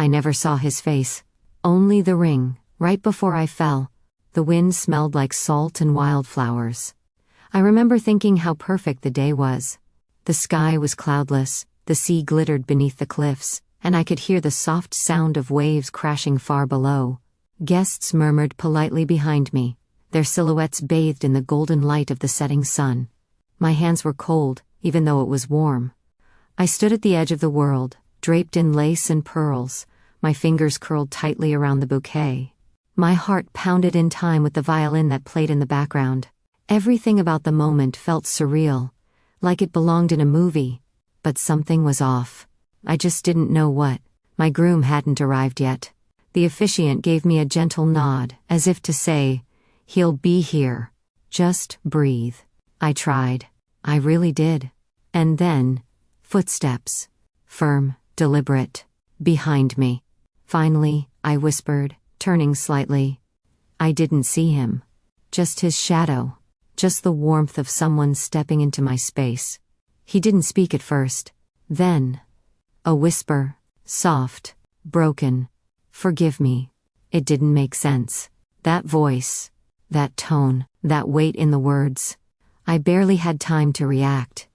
I never saw his face. Only the ring, right before I fell. The wind smelled like salt and wildflowers. I remember thinking how perfect the day was. The sky was cloudless, the sea glittered beneath the cliffs, and I could hear the soft sound of waves crashing far below. Guests murmured politely behind me, their silhouettes bathed in the golden light of the setting sun. My hands were cold, even though it was warm. I stood at the edge of the world, draped in lace and pearls, my fingers curled tightly around the bouquet. My heart pounded in time with the violin that played in the background. Everything about the moment felt surreal, like it belonged in a movie. But something was off. I just didn't know what. My groom hadn't arrived yet. The officiant gave me a gentle nod, as if to say, "He'll be here. Just breathe." I tried. I really did. And then, footsteps. Firm, deliberate. Behind me. Finally, I whispered, turning slightly. I didn't see him. Just his shadow. Just the warmth of someone stepping into my space. He didn't speak at first. Then, a whisper, soft, broken. "Forgive me." It didn't make sense. That voice, that tone, that weight in the words. I barely had time to react.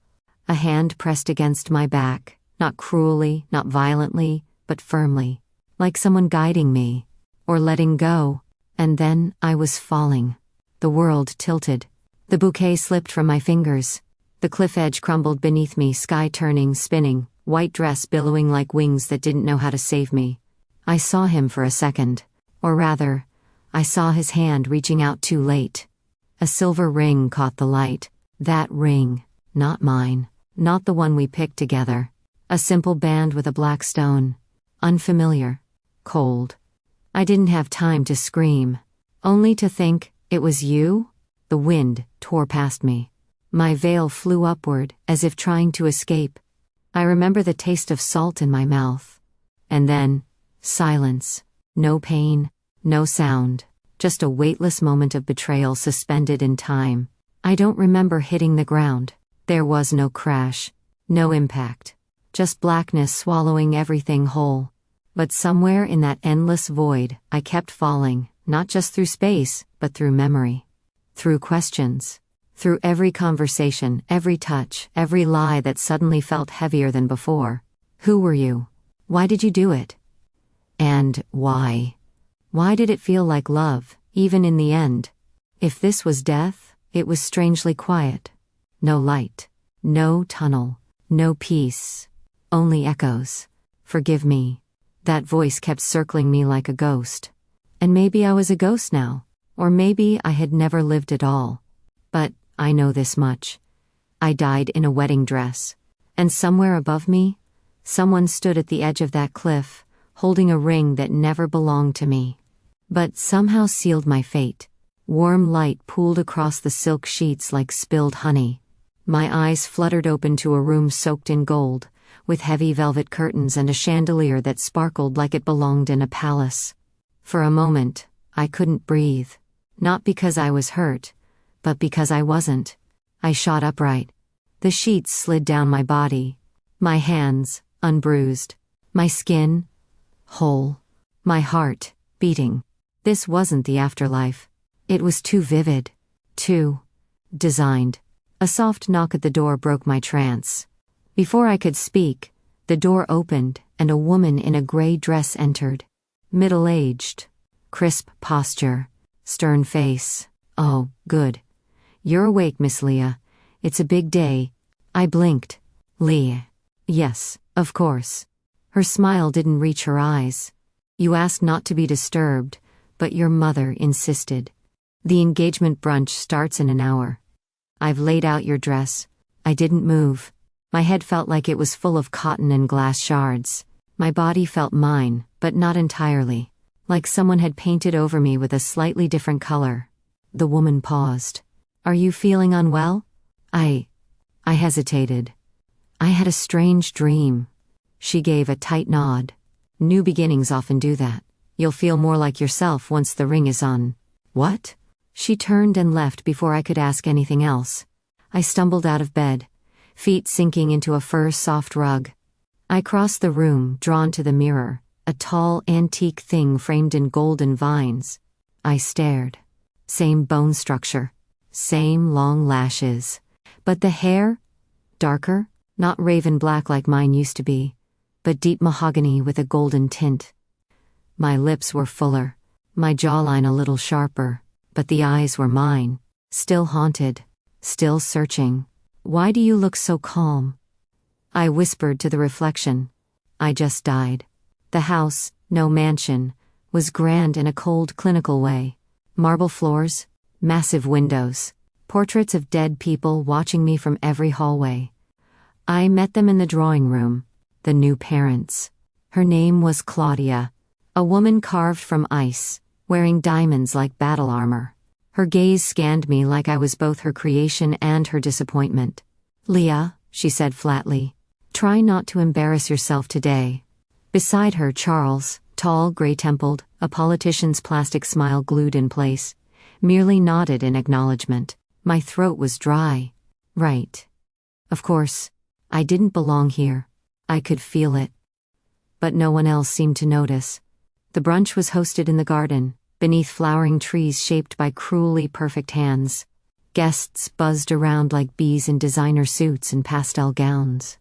A hand pressed against my back, not cruelly, not violently, but firmly, like someone guiding me, or letting go. And then I was falling. The world tilted. The bouquet slipped from my fingers. The cliff edge crumbled beneath me, sky turning, spinning, white dress billowing like wings that didn't know how to save me. I saw him for a second. Or rather, I saw his hand reaching out too late. A silver ring caught the light. That ring, not mine, not the one we picked together. A simple band with a black stone. Unfamiliar. Cold. I didn't have time to scream. Only to think, it was you? The wind tore past me. My veil flew upward, as if trying to escape. I remember the taste of salt in my mouth. And then, silence. No pain, no sound. Just a weightless moment of betrayal suspended in time. I don't remember hitting the ground. There was no crash. No impact. Just blackness swallowing everything whole. But somewhere in that endless void, I kept falling, not just through space, but through memory. Through questions. Through every conversation, every touch, every lie that suddenly felt heavier than before. Who were you? Why did you do it? And why? Why did it feel like love, even in the end? If this was death, it was strangely quiet. No light. No tunnel. No peace. Only echoes. Forgive me. That voice kept circling me like a ghost. And maybe I was a ghost now. Or maybe I had never lived at all. But I know this much. I died in a wedding dress. And somewhere above me, someone stood at the edge of that cliff, holding a ring that never belonged to me. But somehow sealed my fate. Warm light pooled across the silk sheets like spilled honey. My eyes fluttered open to a room soaked in gold, with heavy velvet curtains and a chandelier that sparkled like it belonged in a palace. For a moment, I couldn't breathe. Not because I was hurt, but because I wasn't. I shot upright. The sheets slid down my body. My hands, unbruised. My skin, whole. My heart, beating. This wasn't the afterlife. It was too vivid. Too designed. A soft knock at the door broke my trance. Before I could speak, the door opened, and a woman in a gray dress entered. Middle-aged. Crisp posture. Stern face. "Oh, good. You're awake, Miss Leah. It's a big day." I blinked. "Leah." "Yes, of course." Her smile didn't reach her eyes. "You asked not to be disturbed, but your mother insisted. The engagement brunch starts in an hour. I've laid out your dress." I didn't move. My head felt like it was full of cotton and glass shards. My body felt mine, but not entirely. Like someone had painted over me with a slightly different color. The woman paused. "Are you feeling unwell?" I hesitated. "I had a strange dream." She gave a tight nod. "New beginnings often do that. You'll feel more like yourself once the ring is on." "What?" She turned and left before I could ask anything else. I stumbled out of bed, feet sinking into a fur-soft rug. I crossed the room, drawn to the mirror. a tall antique thing framed in golden vines. I stared. Same bone structure, same long lashes. But the hair? Darker, not raven black like mine used to be, but deep mahogany with a golden tint. My lips were fuller, my jawline a little sharper, but the eyes were mine, still haunted, still searching. Why do you look so calm? I whispered to the reflection. I just died. The house, no mansion, was grand in a cold, clinical way. Marble floors, massive windows, portraits of dead people watching me from every hallway. I met them in the drawing room, the new parents. Her name was Claudia, a woman carved from ice, wearing diamonds like battle armor. Her gaze scanned me like I was both her creation and her disappointment. "Leah," she said flatly, "try not to embarrass yourself today." Beside her, Charles, tall, gray-templed, a politician's plastic smile glued in place, merely nodded in acknowledgement. My throat was dry. Right. Of course, I didn't belong here. I could feel it. But no one else seemed to notice. The brunch was hosted in the garden, beneath flowering trees shaped by cruelly perfect hands. Guests buzzed around like bees in designer suits and pastel gowns.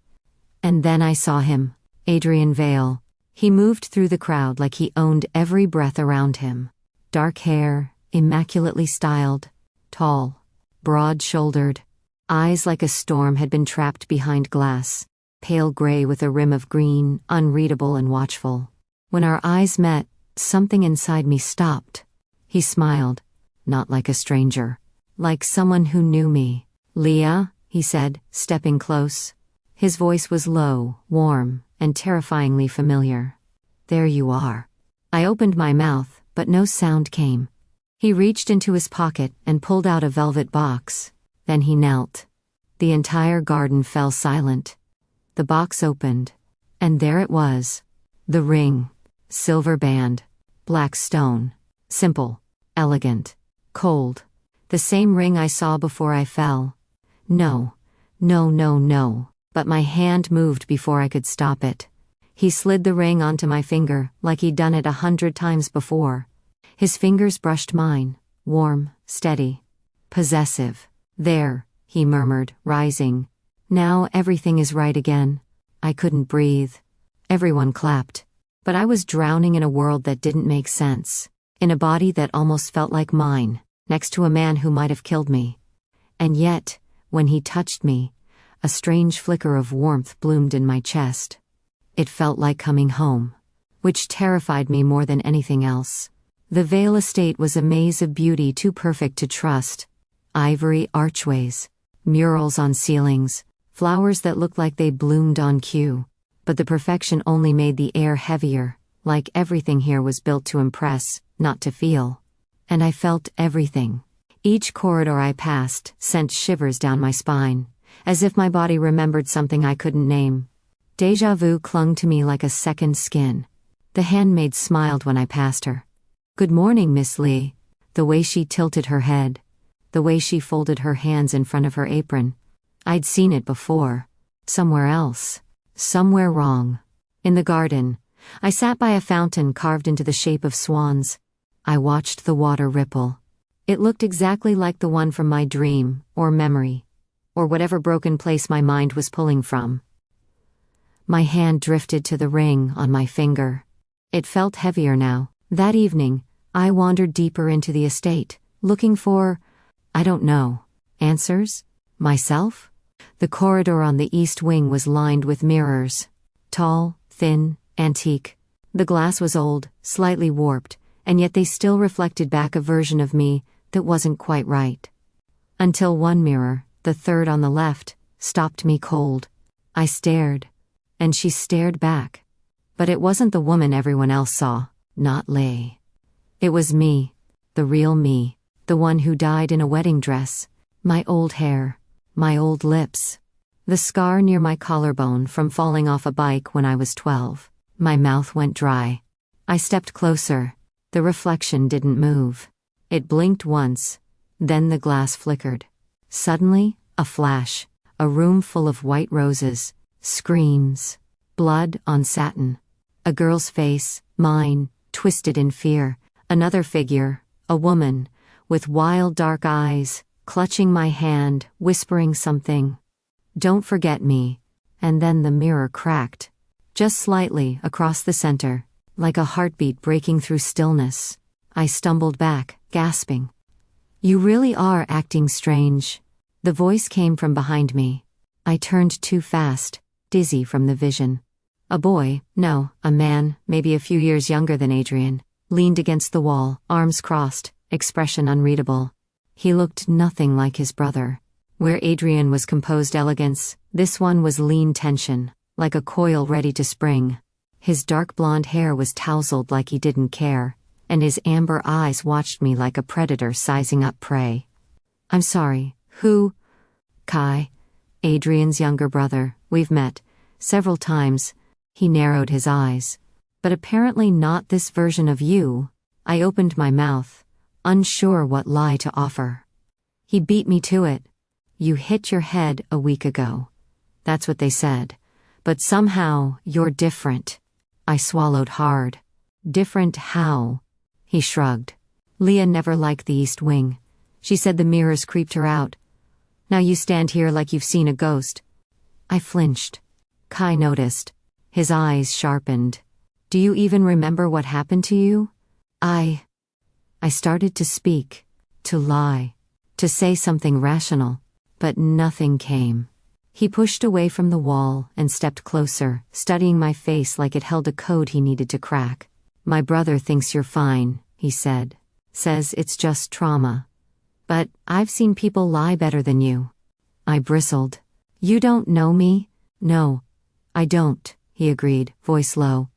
And then I saw him, Adrian Vale. He moved through the crowd like he owned every breath around him. Dark hair, immaculately styled, tall, broad-shouldered, eyes like a storm had been trapped behind glass, pale gray with a rim of green, unreadable and watchful. When our eyes met, something inside me stopped. He smiled, not like a stranger, like someone who knew me. "Leah," he said, stepping close. His voice was low, warm, and terrifyingly familiar. "There you are." I opened my mouth, but no sound came. He reached into his pocket and pulled out a velvet box. Then he knelt. The entire garden fell silent. The box opened, and there it was. The ring. Silver band. Black stone. Simple. Elegant. Cold. The same ring I saw before I fell. No. But my hand moved before I could stop it. He slid the ring onto my finger, like he'd done it 100 times before. His fingers brushed mine, warm, steady, possessive. "There," he murmured, rising. "Now everything is right again." I couldn't breathe. Everyone clapped. But I was drowning in a world that didn't make sense, in a body that almost felt like mine, next to a man who might have killed me. And yet, when he touched me, a strange flicker of warmth bloomed in my chest. It felt like coming home, which terrified me more than anything else. The Vale estate was a maze of beauty too perfect to trust. Ivory archways, murals on ceilings, flowers that looked like they bloomed on cue. But the perfection only made the air heavier, like everything here was built to impress, not to feel. And I felt everything. Each corridor I passed sent shivers down my spine, as if my body remembered something I couldn't name. Déjà vu clung to me like a second skin. The handmaid smiled when I passed her. "Good morning, Miss Lee." The way she tilted her head, the way she folded her hands in front of her apron. I'd seen it before. Somewhere else. Somewhere wrong. In the garden, I sat by a fountain carved into the shape of swans. I watched the water ripple. It looked exactly like the one from my dream, or memory, or whatever broken place my mind was pulling from. My hand drifted to the ring on my finger. It felt heavier now. That evening, I wandered deeper into the estate, looking for, I don't know, answers? Myself? The corridor on the east wing was lined with mirrors. Tall, thin, antique. The glass was old, slightly warped, and yet they still reflected back a version of me that wasn't quite right. Until one mirror, the third on the left, stopped me cold. I stared. And she stared back. But it wasn't the woman everyone else saw, not Lay. It was me, the real me, the one who died in a wedding dress, my old hair, my old lips, the scar near my collarbone from falling off a bike when I was 12. My mouth went dry. I stepped closer. The reflection didn't move. It blinked once, then the glass flickered. Suddenly, a flash, a room full of white roses, screams, blood on satin, a girl's face, Mine, twisted in fear. Another figure, a woman, with wild dark eyes, clutching my hand, whispering something. "Don't forget me." And then the mirror cracked. Just slightly, across the center, like a heartbeat breaking through stillness. I stumbled back, gasping. "You really are acting strange." The voice came from behind me. I turned too fast, dizzy from the vision. A boy, no, a man, maybe a few years younger than Adrian, leaned against the wall, arms crossed, expression unreadable. He looked nothing like his brother. Where Adrian was composed elegance, this one was lean tension, like a coil ready to spring. His dark blonde hair was tousled like he didn't care, and his amber eyes watched me like a predator sizing up prey. "I'm sorry, who?" "Kai. Adrian's younger brother. We've met several times." He narrowed his eyes. "But apparently not this version of you." I opened my mouth, unsure what lie to offer. "He beat me to it." "You hit your head a week ago." "That's what they said. But somehow, you're different." I swallowed hard. "Different how?" He shrugged. "Leah never liked the East Wing. She said the mirrors creeped her out. Now you stand here like you've seen a ghost." I flinched. Kai noticed. His eyes sharpened. "Do you even remember what happened to you?" I started to speak, to lie, to say something rational, but nothing came. He pushed away from the wall and stepped closer, studying my face like it held a code he needed to crack. "My brother thinks you're fine," he said. "Says it's just trauma. But I've seen people lie better than you." I bristled. "You don't know me?" "No, I don't," he agreed, voice low.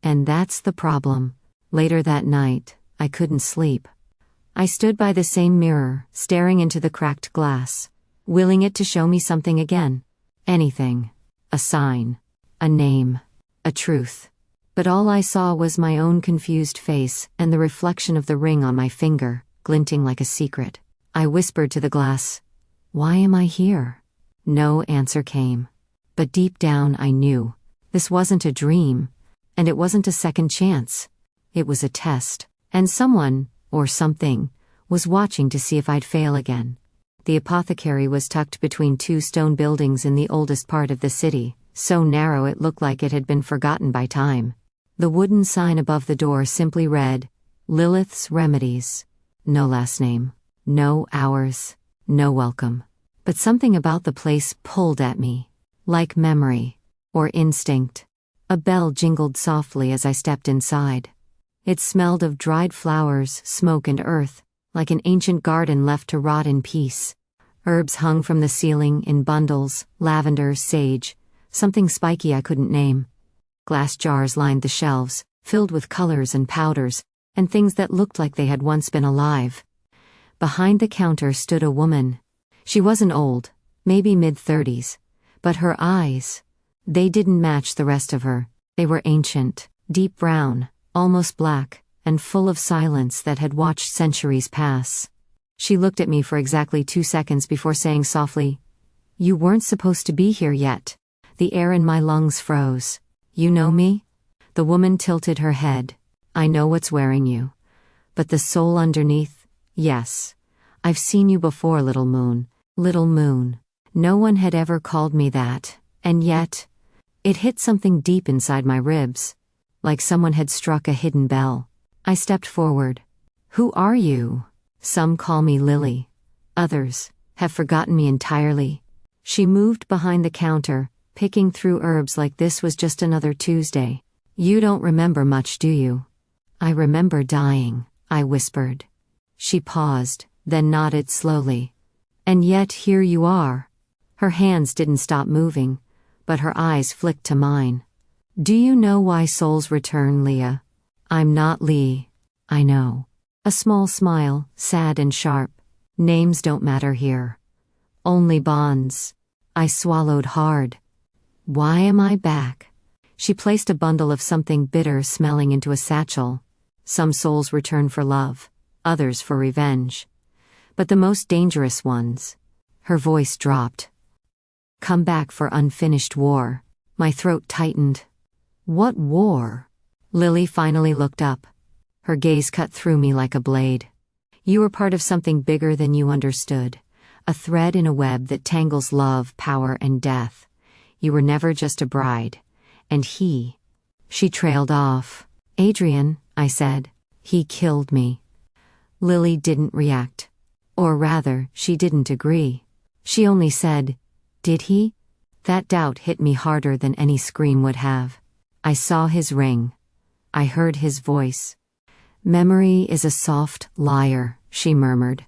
"And that's the problem." Later that night, I couldn't sleep. I stood by the same mirror, staring into the cracked glass, willing it to show me something again. Anything. A sign. A name. A truth. But all I saw was my own confused face and the reflection of the ring on my finger, glinting like a secret. I whispered to the glass, "Why am I here?" No answer came. But deep down I knew. This wasn't a dream, and it wasn't a second chance. It was a test, and someone, or something, was watching to see if I'd fail again. The apothecary was tucked between two stone buildings in the oldest part of the city, so narrow it looked like it had been forgotten by time. The wooden sign above the door simply read, "Lilith's Remedies." No last name. No hours. No welcome. But something about the place pulled at me. Like memory. Or instinct. A bell jingled softly as I stepped inside. It smelled of dried flowers, smoke and earth, like an ancient garden left to rot in peace. Herbs hung from the ceiling in bundles, lavender, sage, something spiky I couldn't name. Glass jars lined the shelves, filled with colors and powders, and things that looked like they had once been alive. Behind the counter stood a woman. She wasn't old, maybe mid-30s, but her eyes, they didn't match the rest of her. They were ancient, deep brown, almost black, and full of silence that had watched centuries pass. She looked at me for exactly 2 seconds before saying softly, "You weren't supposed to be here yet." The air in my lungs froze. "You know me?" The woman tilted her head. "I know what's wearing you. But the soul underneath, yes. I've seen you before, little moon. Little moon." No one had ever called me that, and yet, it hit something deep inside my ribs. Like someone had struck a hidden bell. I stepped forward. "Who are you?" "Some call me Lily. Others have forgotten me entirely." She moved behind the counter, picking through herbs like this was just another Tuesday. "You don't remember much, do you?" "I remember dying," I whispered. She paused, then nodded slowly. "And yet here you are." Her hands didn't stop moving, but her eyes flicked to mine. "Do you know why souls return, Leah?" "I'm not Lee." "I know." A small smile, sad and sharp. "Names don't matter here. Only bonds." I swallowed hard. "Why am I back?" She placed a bundle of something bitter smelling into a satchel. "Some souls return for love, others for revenge. But the most dangerous ones." Her voice dropped. "Come back for unfinished war." My throat tightened. "What war?" Lily finally looked up. Her gaze cut through me like a blade. You were part of something bigger than you understood. A thread in a web that tangles love, power, and death. You were never just a bride. And he. She trailed off. Adrian, I said. He killed me. Lily didn't react. Or rather, she didn't agree. She only said, "Did he?" That doubt hit me harder than any scream would have. I saw his ring. I heard his voice. "Memory is a soft liar," she murmured.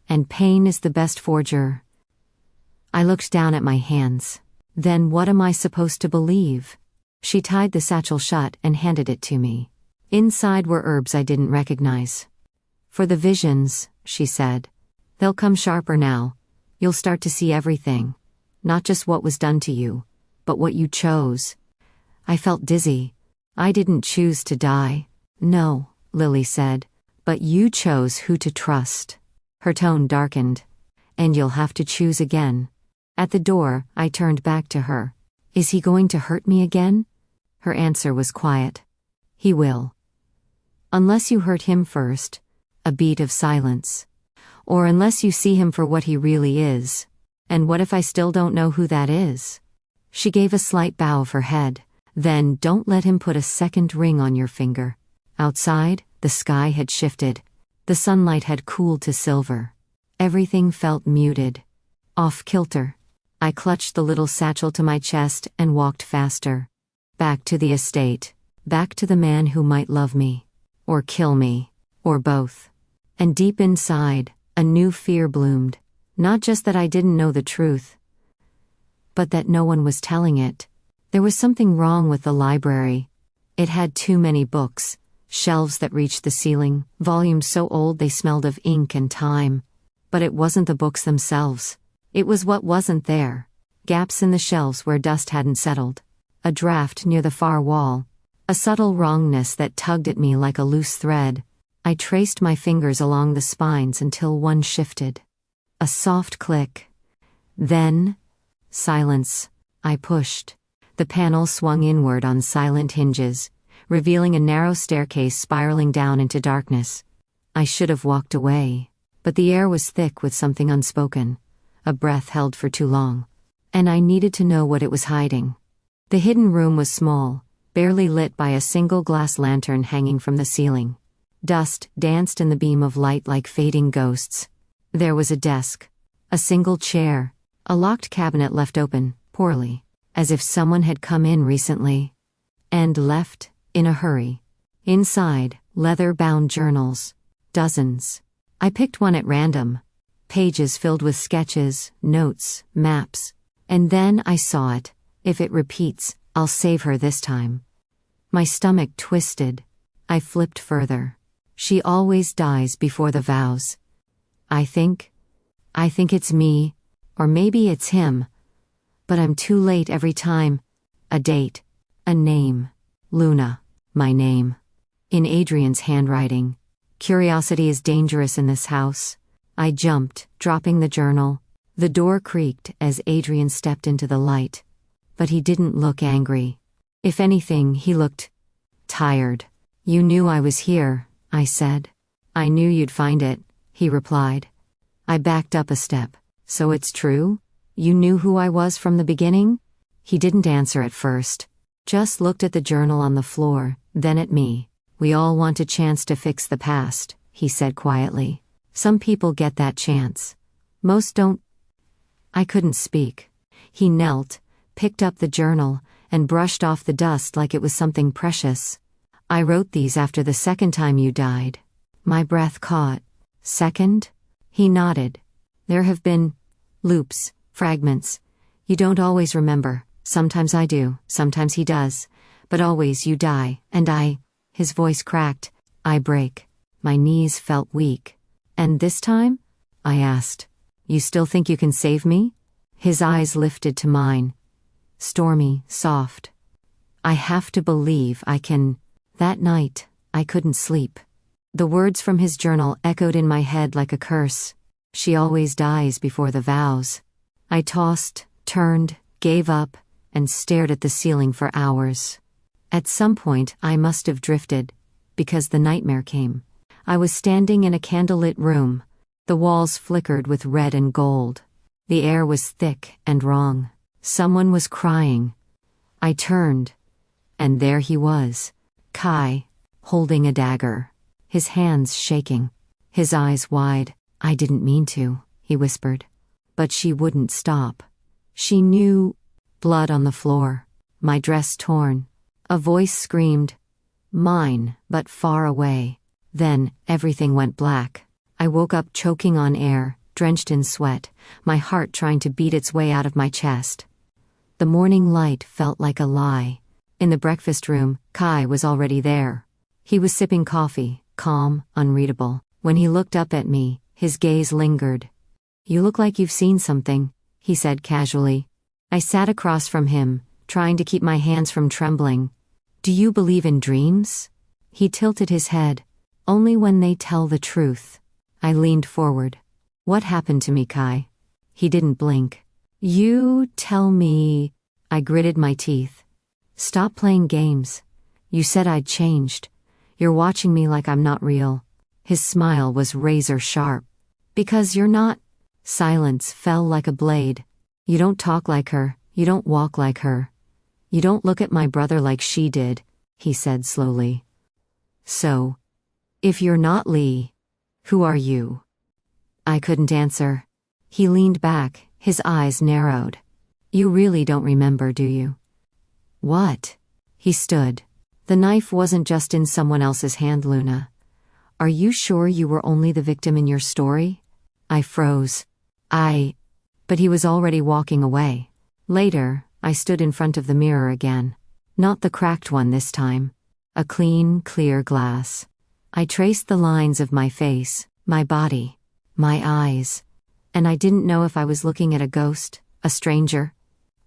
"And pain is the best forger." I looked down at my hands. Then what am I supposed to believe? She tied the satchel shut and handed it to me. Inside were herbs I didn't recognize. "For the visions," she said. "They'll come sharper now. You'll start to see everything. Not just what was done to you, but what you chose." I felt dizzy. "I didn't choose to die." "No," Lily said. "But you chose who to trust." Her tone darkened. "And you'll have to choose again." At the door, I turned back to her. "Is he going to hurt me again?" Her answer was quiet. "He will. Unless you hurt him first." A beat of silence. "Or unless you see him for what he really is." "And what if I still don't know who that is?" She gave a slight bow of her head. "Then don't let him put a second ring on your finger." Outside, the sky had shifted. The sunlight had cooled to silver. Everything felt muted. Off-kilter. I clutched the little satchel to my chest and walked faster. Back to the estate. Back to the man who might love me. Or kill me. Or both. And deep inside, a new fear bloomed. Not just that I didn't know the truth, but that no one was telling it. There was something wrong with the library. It had too many books, shelves that reached the ceiling, volumes so old they smelled of ink and time. But it wasn't the books themselves. It was what wasn't there. Gaps in the shelves where dust hadn't settled. A draft near the far wall. A subtle wrongness that tugged at me like a loose thread. I traced my fingers along the spines until one shifted. A soft click. Then, silence. I pushed. The panel swung inward on silent hinges, revealing a narrow staircase spiraling down into darkness. I should have walked away, but the air was thick with something unspoken, a breath held for too long, and I needed to know what it was hiding. The hidden room was small, barely lit by a single glass lantern hanging from the ceiling. Dust danced in the beam of light like fading ghosts. There was a desk, a single chair, a locked cabinet left open, poorly, as if someone had come in recently and left in a hurry. Inside, leather-bound journals. Dozens. I picked one at random. Pages filled with sketches, notes, maps. And then I saw it. If it repeats, I'll save her this time. My stomach twisted. I flipped further. She always dies before the vows. I think it's me, or maybe it's him. But I'm too late every time. A date. A name. Luna. My name. In Adrian's handwriting. Curiosity is dangerous in this house. I jumped, dropping the journal. The door creaked as Adrian stepped into the light. But he didn't look angry. If anything, he looked tired. "You knew I was here," I said. "I knew you'd find it," he replied. I backed up a step. "So it's true? You knew who I was from the beginning?" He didn't answer at first. Just looked at the journal on the floor, then at me. "We all want a chance to fix the past," he said quietly. "Some people get that chance. Most don't." I couldn't speak. He knelt, picked up the journal, and brushed off the dust like it was something precious. "I wrote these after the second time you died." My breath caught. "Second?" He nodded. "There have been loops, fragments. You don't always remember. Sometimes I do, sometimes he does. But always you die, and I..." His voice cracked. "I break." My knees felt weak. "And this time?" I asked. "You still think you can save me?" His eyes lifted to mine. Stormy, soft. "I have to believe I can." That night, I couldn't sleep. The words from his journal echoed in my head like a curse. She always dies before the vows. I tossed, turned, gave up, and stared at the ceiling for hours. At some point, I must have drifted, because the nightmare came. I was standing in a candlelit room. The walls flickered with red and gold. The air was thick and wrong. Someone was crying. I turned, and there he was, Kai, holding a dagger, his hands shaking, his eyes wide. "I didn't mean to," he whispered. But she wouldn't stop. She knew. Blood on the floor, my dress torn. A voice screamed, "Mine," but far away. Then, everything went black. I woke up choking on air, drenched in sweat, my heart trying to beat its way out of my chest. The morning light felt like a lie. In the breakfast room, Kai was already there. He was sipping coffee, calm, unreadable. When he looked up at me, his gaze lingered. "You look like you've seen something," he said casually. I sat across from him, trying to keep my hands from trembling. "Do you believe in dreams?" He tilted his head. "Only when they tell the truth." I leaned forward. "What happened to me, Kai?" He didn't blink. "You tell me." I gritted my teeth. "Stop playing games. You said I'd changed. You're watching me like I'm not real." His smile was razor sharp. "Because you're not." Silence fell like a blade. "You don't talk like her, you don't walk like her. You don't look at my brother like she did," he said slowly. "So, if you're not Lee, who are you?" I couldn't answer. He leaned back, his eyes narrowed. "You really don't remember, do you?" "What?" He stood. "The knife wasn't just in someone else's hand, Luna. Are you sure you were only the victim in your story?" I froze. But he was already walking away. Later, I stood in front of the mirror again. Not the cracked one this time. A clean, clear glass. I traced the lines of my face, my body, my eyes. And I didn't know if I was looking at a ghost, a stranger,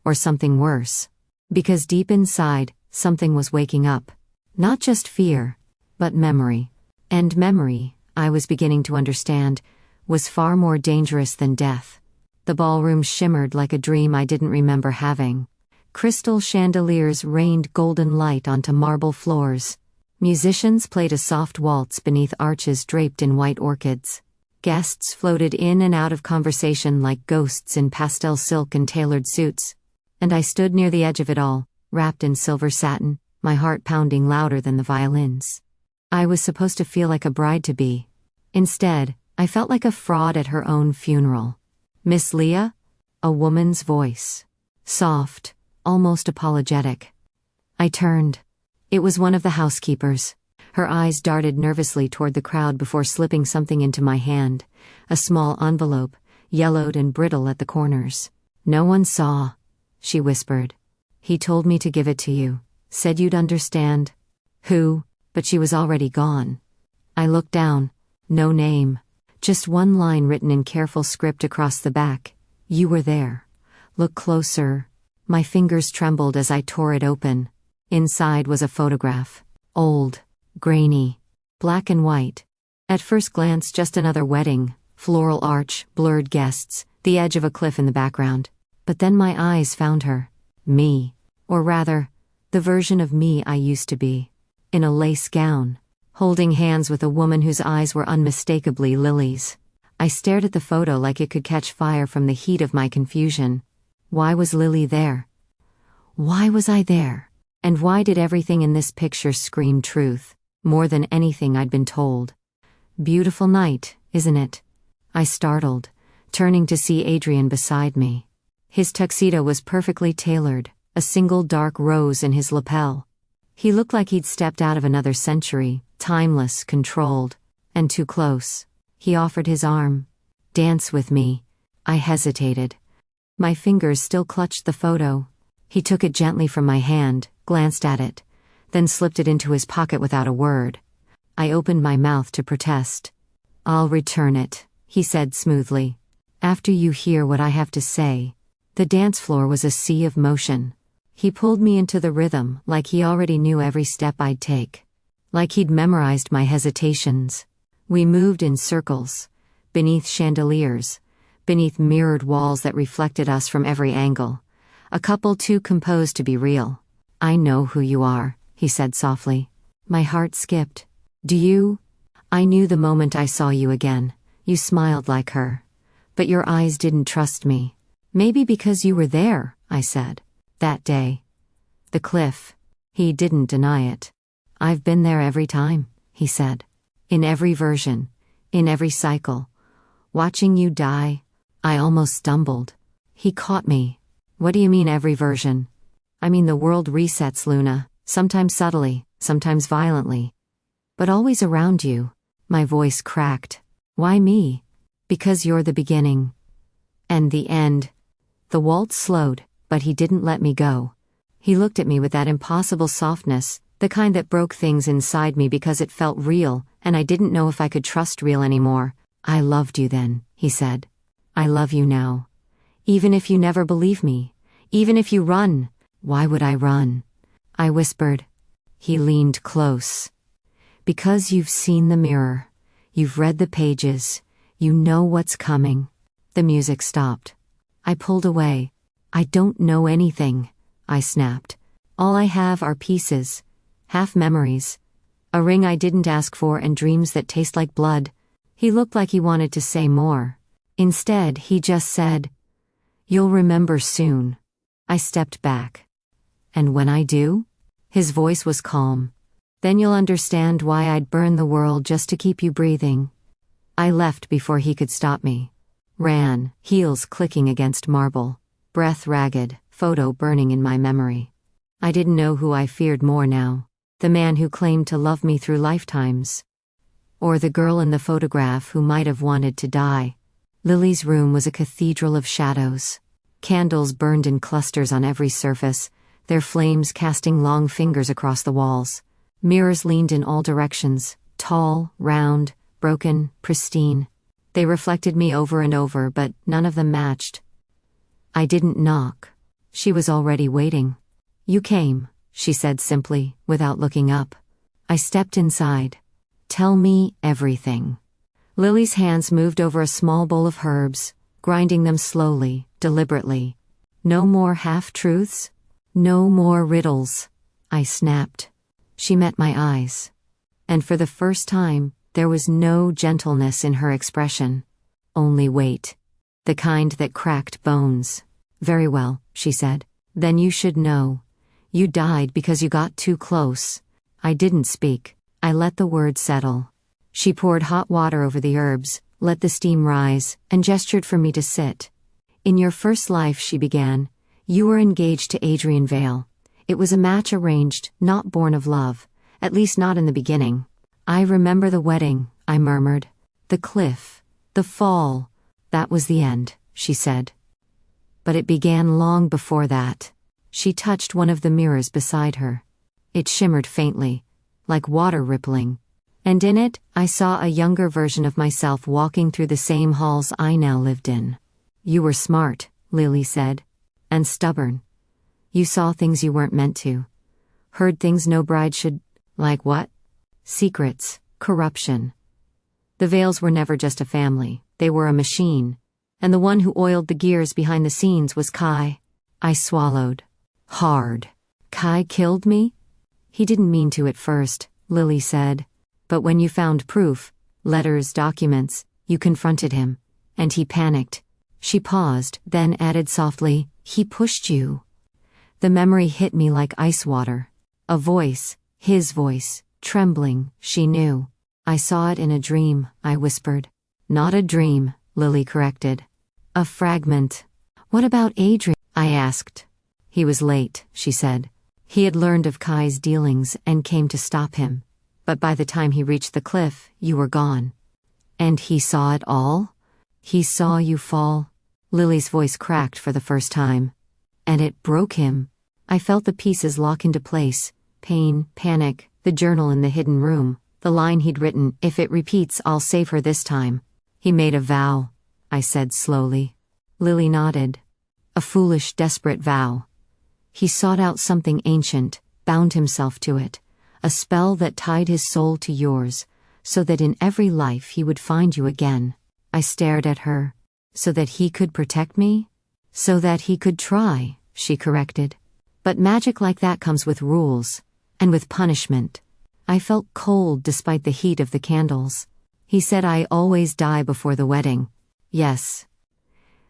or something worse. Because deep inside, something was waking up. Not just fear, but memory. And memory, I was beginning to understand, was far more dangerous than death. The ballroom shimmered like a dream I didn't remember having. Crystal chandeliers rained golden light onto marble floors. Musicians played a soft waltz beneath arches draped in white orchids. Guests floated in and out of conversation like ghosts in pastel silk and tailored suits. And I stood near the edge of it all, wrapped in silver satin, my heart pounding louder than the violins. I was supposed to feel like a bride-to-be. Instead, I felt like a fraud at her own funeral. "Miss Leah?" A woman's voice. Soft, almost apologetic. I turned. It was one of the housekeepers. Her eyes darted nervously toward the crowd before slipping something into my hand, a small envelope, yellowed and brittle at the corners. "No one saw," she whispered. "He told me to give it to you, said you'd understand." "Who?" But she was already gone. I looked down. No name. Just one line written in careful script across the back. "You were there. Look closer." My fingers trembled as I tore it open. Inside was a photograph. Old. Grainy. Black and white. At first glance, just another wedding. Floral arch, blurred guests, the edge of a cliff in the background. But then my eyes found her. Me. Or rather, the version of me I used to be. In a lace gown. Holding hands with a woman whose eyes were unmistakably lilies. I stared at the photo like it could catch fire from the heat of my confusion. Why was Lily there? Why was I there? And why did everything in this picture scream truth, more than anything I'd been told? "Beautiful night, isn't it?" I startled, turning to see Adrian beside me. His tuxedo was perfectly tailored, a single dark rose in his lapel. He looked like he'd stepped out of another century, timeless, controlled, and too close. He offered his arm. "Dance with me." I hesitated. My fingers still clutched the photo. He took it gently from my hand, glanced at it, then slipped it into his pocket without a word. I opened my mouth to protest. "I'll return it," he said smoothly. "After you hear what I have to say." The dance floor was a sea of motion. He pulled me into the rhythm like he already knew every step I'd take. Like he'd memorized my hesitations. We moved in circles, beneath chandeliers, beneath mirrored walls that reflected us from every angle. A couple too composed to be real. "I know who you are," he said softly. My heart skipped. Do you? I knew the moment I saw you again. You smiled like her. But your eyes didn't trust me. Maybe because you were there, I said. That day. The cliff. He didn't deny it. I've been there every time, he said. In every version. In every cycle. Watching you die. I almost stumbled. He caught me. What do you mean every version? I mean the world resets, Luna. Sometimes subtly, sometimes violently. But always around you. My voice cracked. Why me? Because you're the beginning. And the end. The waltz slowed, but he didn't let me go. He looked at me with that impossible softness, the kind that broke things inside me because it felt real, and I didn't know if I could trust real anymore. I loved you then, he said. I love you now. Even if you never believe me. Even if you run. Why would I run? I whispered. He leaned close. Because you've seen the mirror. You've read the pages. You know what's coming. The music stopped. I pulled away. I don't know anything, I snapped. All I have are pieces. Half memories. A ring I didn't ask for and dreams that taste like blood. He looked like he wanted to say more. Instead, he just said, You'll remember soon. I stepped back. And when I do? His voice was calm. Then you'll understand why I'd burn the world just to keep you breathing. I left before he could stop me. Ran, heels clicking against marble. Breath ragged, photo burning in my memory. I didn't know who I feared more now. The man who claimed to love me through lifetimes. Or the girl in the photograph who might have wanted to die. Lily's room was a cathedral of shadows. Candles burned in clusters on every surface, their flames casting long fingers across the walls. Mirrors leaned in all directions, tall, round, broken, pristine. They reflected me over and over, but none of them matched. I didn't knock. She was already waiting. You came, she said simply, without looking up. I stepped inside. Tell me everything. Lily's hands moved over a small bowl of herbs, grinding them slowly, deliberately. No more half-truths? No more riddles. I snapped. She met my eyes. And for the first time, there was no gentleness in her expression. Only weight. The kind that cracked bones. Very well, she said. Then you should know. You died because you got too close. I didn't speak. I let the word settle. She poured hot water over the herbs, let the steam rise, and gestured for me to sit. In your first life, she began, you were engaged to Adrian Vale. It was a match arranged, not born of love. At least not in the beginning. I remember the wedding, I murmured. The cliff. The fall. That was the end, she said. But it began long before that. She touched one of the mirrors beside her. It shimmered faintly, like water rippling. And in it, I saw a younger version of myself walking through the same halls I now lived in. You were smart, Lily said. And stubborn. You saw things you weren't meant to. Heard things no bride should. Like what? Secrets, corruption. The Vales were never just a family, they were a machine. And the one who oiled the gears behind the scenes was Kai. I swallowed. Hard. Kai killed me? He didn't mean to at first, Lily said. But when you found proof, letters, documents, you confronted him. And he panicked. She paused, then added softly, he pushed you. The memory hit me like ice water. A voice, his voice, trembling, she knew. I saw it in a dream, I whispered. Not a dream, Lily corrected. A fragment. What about Adrian? I asked. He was late, she said. He had learned of Kai's dealings and came to stop him. But by the time he reached the cliff, you were gone. And he saw it all? He saw you fall? Lily's voice cracked for the first time. And it broke him. I felt the pieces lock into place. Pain, panic, the journal in the hidden room, the line he'd written, if it repeats, I'll save her this time. He made a vow, I said slowly. Lily nodded. A foolish, desperate vow. He sought out something ancient, bound himself to it. A spell that tied his soul to yours, so that in every life he would find you again. I stared at her. So that he could protect me? So that he could try, she corrected. But magic like that comes with rules. and with punishment. I felt cold despite the heat of the candles. He said I always die before the wedding. Yes.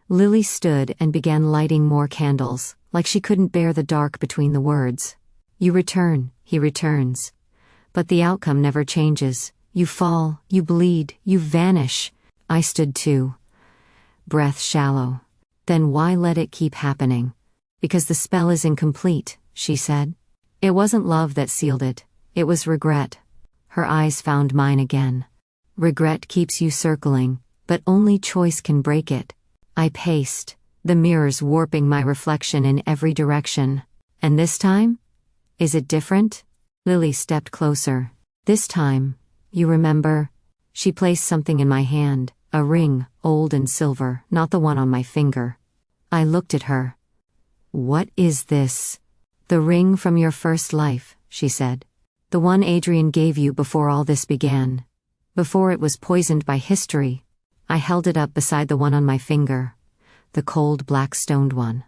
Lily stood and began lighting more candles, like she couldn't bear the dark between the words. You return, he returns. But the outcome never changes. You fall, you bleed, you vanish. I stood too. Breath shallow. Then why let it keep happening? Because the spell is incomplete, she said. It wasn't love that sealed it. It was regret. Her eyes found mine again. Regret keeps you circling, but only choice can break it. I paced, the mirrors warping my reflection in every direction. And this time? Is it different? Lily stepped closer. This time, you remember? She placed something in my hand, a ring, old and silver, not the one on my finger. I looked at her. What is this? The ring from your first life, she said. The one Adrian gave you before all this began. Before it was poisoned by history. I held it up beside the one on my finger. The cold black stoned one.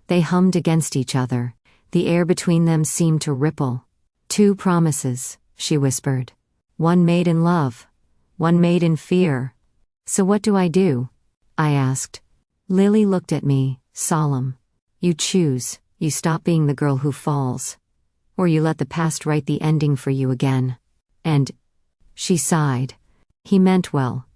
They hummed against each other. The air between them seemed to ripple. 2 promises, she whispered. One made in love. One made in fear. So what do I do? I asked. Lily looked at me, solemn. You choose. You stop being the girl who falls. Or you let the past write the ending for you again. And she sighed. He meant well.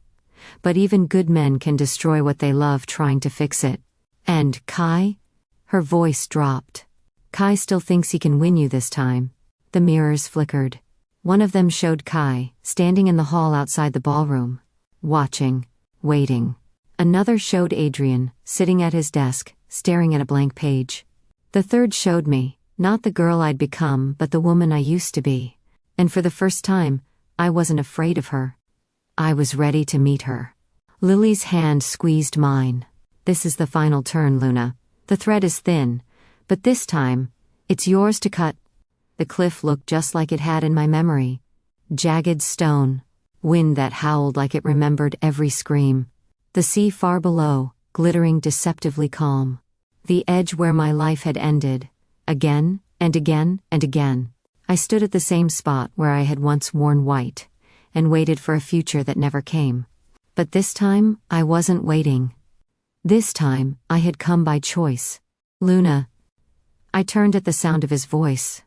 But even good men can destroy what they love trying to fix it. And Kai? Her voice dropped. Kai still thinks he can win you this time. The mirrors flickered. One of them showed Kai, standing in the hall outside the ballroom. Watching. Waiting. Another showed Adrian, sitting at his desk, staring at a blank page. The third showed me, not the girl I'd become but the woman I used to be. And for the first time, I wasn't afraid of her. I was ready to meet her. Lily's hand squeezed mine. This is the final turn, Luna. The thread is thin, but this time, it's yours to cut. The cliff looked just like it had in my memory. Jagged stone. Wind that howled like it remembered every scream. The sea far below, glittering deceptively calm. The edge where my life had ended. Again, and again, and again. I stood at the same spot where I had once worn white. And waited for a future that never came. But this time, I wasn't waiting. This time, I had come by choice. Luna. I turned at the sound of his voice.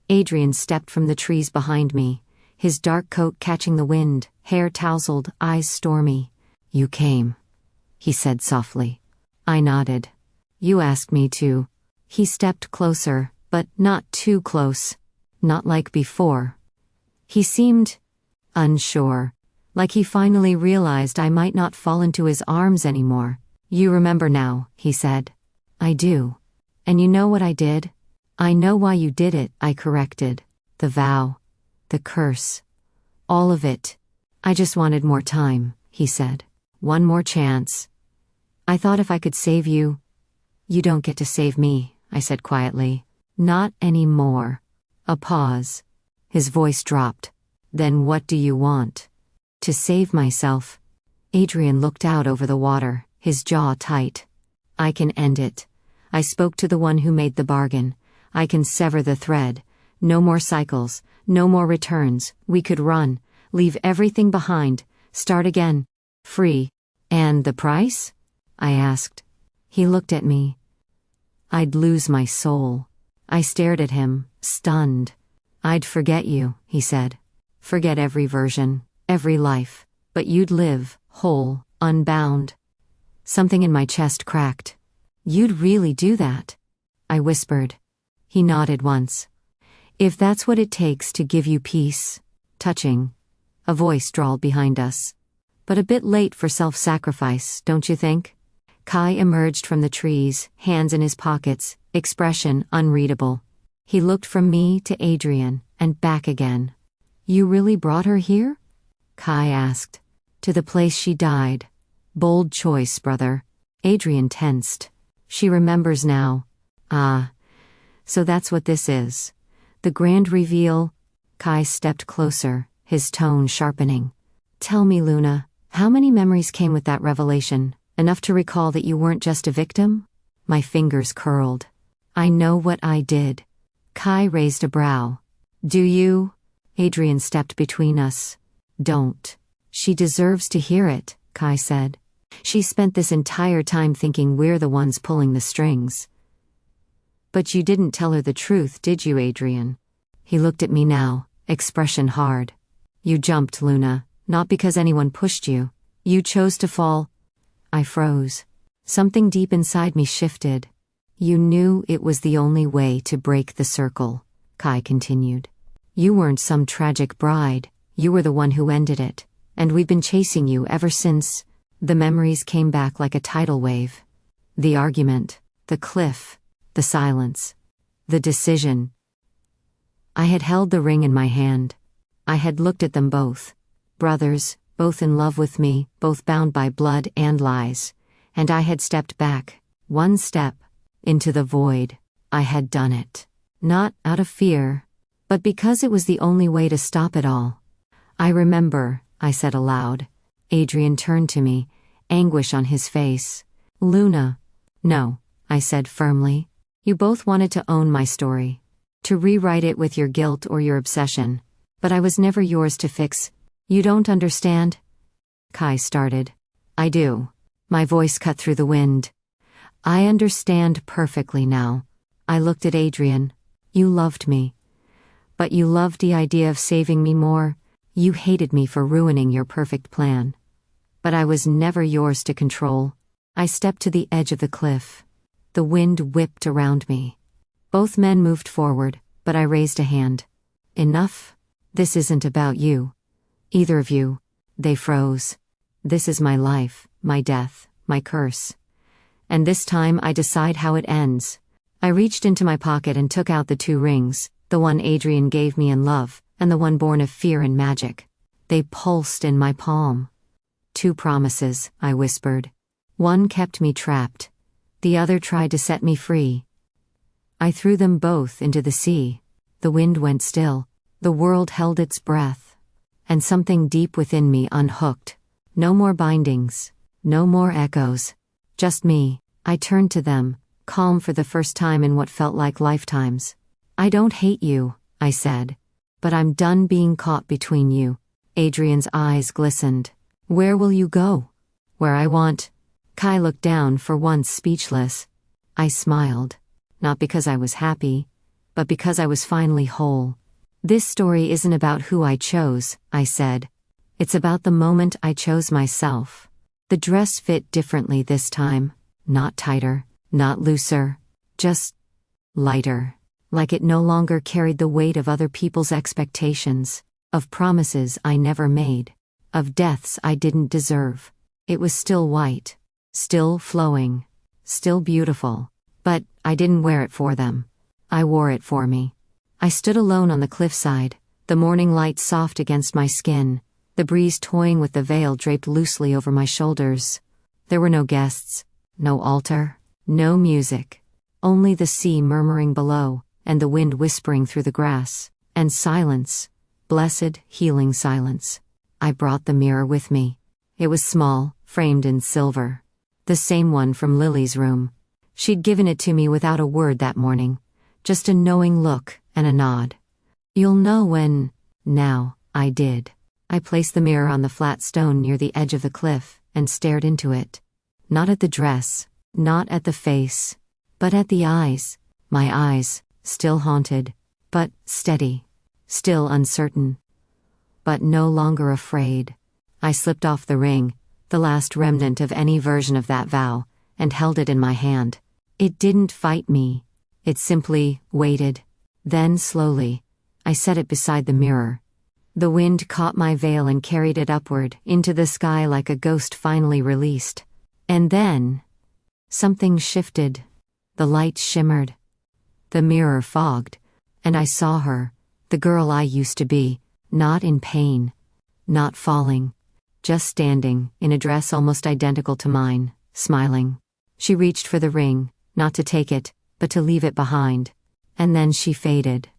Adrian stepped from the trees behind me, his dark coat catching the wind, hair tousled, eyes stormy. You came, he said softly. I nodded. You asked me to. He stepped closer, but not too close. Not like before. He seemed unsure, like he finally realized I might not fall into his arms anymore. You remember now, he said. I do. And you know what I did? I know why you did it, I corrected. The vow. The curse. All of it. I just wanted more time, he said. One more chance. I thought if I could save you. You don't get to save me, I said quietly. Not anymore. A pause. His voice dropped. Then what do you want? To save myself. Adrian looked out over the water, his jaw tight. I can end it. I spoke to the one who made the bargain. I can sever the thread. No more cycles, no more returns. We could run, leave everything behind, start again. Free. And the price? I asked. He looked at me. I'd lose my soul. I stared at him, stunned. I'd forget you, he said. Forget every version, every life, but you'd live, whole, unbound. Something in my chest cracked. You'd really do that? I whispered. He nodded once. If that's what it takes to give you peace. Touching. A voice drawled behind us. But a bit late for self-sacrifice, don't you think? Kai emerged from the trees, hands in his pockets, expression unreadable. He looked from me to Adrian, and back again. You really brought her here? Kai asked. To the place she died. Bold choice, brother. Adrian tensed. She remembers now. Ah. So that's what this is. The grand reveal. Kai stepped closer, his tone sharpening. Tell me, Luna, how many memories came with that revelation? Enough to recall that you weren't just a victim? My fingers curled. I know what I did. Kai raised a brow. Do you? Adrian stepped between us. Don't. She deserves to hear it, Kai said. She spent this entire time thinking we're the ones pulling the strings. But you didn't tell her the truth, did you, Adrian? He looked at me now, expression hard. You jumped, Luna, not because anyone pushed you. You chose to fall. I froze. Something deep inside me shifted. You knew it was the only way to break the circle, Kai continued. You weren't some tragic bride, you were the one who ended it, and we've been chasing you ever since. The memories came back like a tidal wave. The argument, the cliff, the silence, the decision. I had held the ring in my hand. I had looked at them both. Brothers, both in love with me, both bound by blood and lies. And I had stepped back, one step, into the void. I had done it. Not out of fear, but because it was the only way to stop it all. I remember, I said aloud. Adrian turned to me, anguish on his face. Luna. No, I said firmly. You both wanted to own my story. To rewrite it with your guilt or your obsession. But I was never yours to fix. You don't understand? Kai started. I do. My voice cut through the wind. I understand perfectly now. I looked at Adrian. You loved me. But you loved the idea of saving me more. You hated me for ruining your perfect plan. But I was never yours to control. I stepped to the edge of the cliff. The wind whipped around me. Both men moved forward, but I raised a hand. Enough? This isn't about you. Either of you. They froze. This is my life, my death, my curse. And this time I decide how it ends. I reached into my pocket and took out the 2 rings, the one Adrian gave me in love, and the one born of fear and magic. They pulsed in my palm. 2 promises, I whispered. One kept me trapped. The other tried to set me free. I threw them both into the sea. The wind went still. The world held its breath. And something deep within me unhooked. No more bindings. No more echoes. Just me. I turned to them, calm for the first time in what felt like lifetimes. I don't hate you, I said. But I'm done being caught between you. Adrian's eyes glistened. Where will you go? Where I want. Kai looked down, for once speechless. I smiled. Not because I was happy, but because I was finally whole. This story isn't about who I chose, I said. It's about the moment I chose myself. The dress fit differently this time. Not tighter, not looser. Just lighter. Like it no longer carried the weight of other people's expectations. Of promises I never made. Of deaths I didn't deserve. It was still white. Still flowing. Still beautiful. But I didn't wear it for them. I wore it for me. I stood alone on the cliffside, the morning light soft against my skin, the breeze toying with the veil draped loosely over my shoulders. There were no guests, no altar, no music. Only the sea murmuring below, and the wind whispering through the grass, and silence. Blessed, healing silence. I brought the mirror with me. It was small, framed in silver. The same one from Lily's room. She'd given it to me without a word that morning. Just a knowing look, and a nod. You'll know when. Now, I did. I placed the mirror on the flat stone near the edge of the cliff, and stared into it. Not at the dress, not at the face, but at the eyes. My eyes, still haunted, but steady. Still uncertain. But no longer afraid. I slipped off the ring, the last remnant of any version of that vow, and held it in my hand. It didn't fight me. It simply waited. Then, slowly, I set it beside the mirror. The wind caught my veil and carried it upward, into the sky like a ghost finally released. And then, something shifted. The light shimmered. The mirror fogged. And I saw her, the girl I used to be, not in pain. Not falling. Just standing, in a dress almost identical to mine, smiling. She reached for the ring, not to take it, but to leave it behind. And then she faded.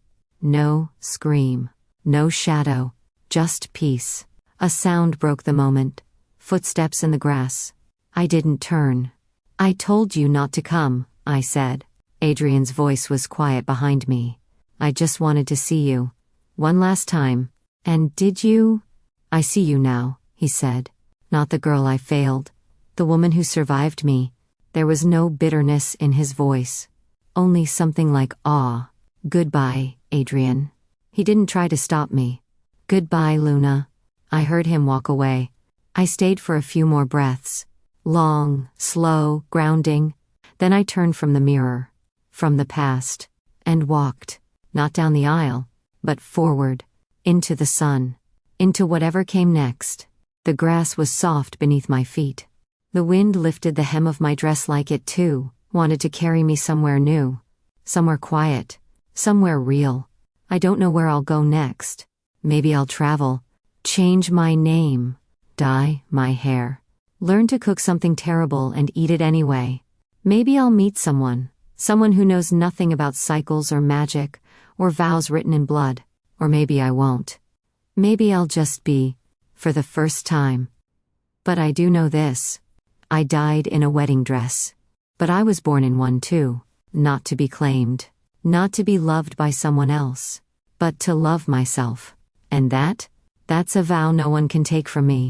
No scream. No shadow. Just peace. A sound broke the moment. Footsteps in the grass. I didn't turn. I told you not to come, I said. Adrian's voice was quiet behind me. I just wanted to see you. One last time. And did you? I see you now, he said. Not the girl I failed. The woman who survived me. There was no bitterness in his voice. Only something like awe. Goodbye, Adrian. He didn't try to stop me. Goodbye, Luna. I heard him walk away. I stayed for a few more breaths. Long, slow, grounding. Then I turned from the mirror. From the past. And walked. Not down the aisle. But forward. Into the sun. Into whatever came next. The grass was soft beneath my feet. The wind lifted the hem of my dress like it too wanted to carry me somewhere new. Somewhere quiet. Somewhere real. I don't know where I'll go next. Maybe I'll travel. Change my name. Dye my hair. Learn to cook something terrible and eat it anyway. Maybe I'll meet someone. Someone who knows nothing about cycles or magic, or vows written in blood. Or maybe I won't. Maybe I'll just be, for the first time. But I do know this. I died in a wedding dress. But I was born in one too. Not to be claimed. Not to be loved by someone else. But to love myself. And that's a vow no one can take from me.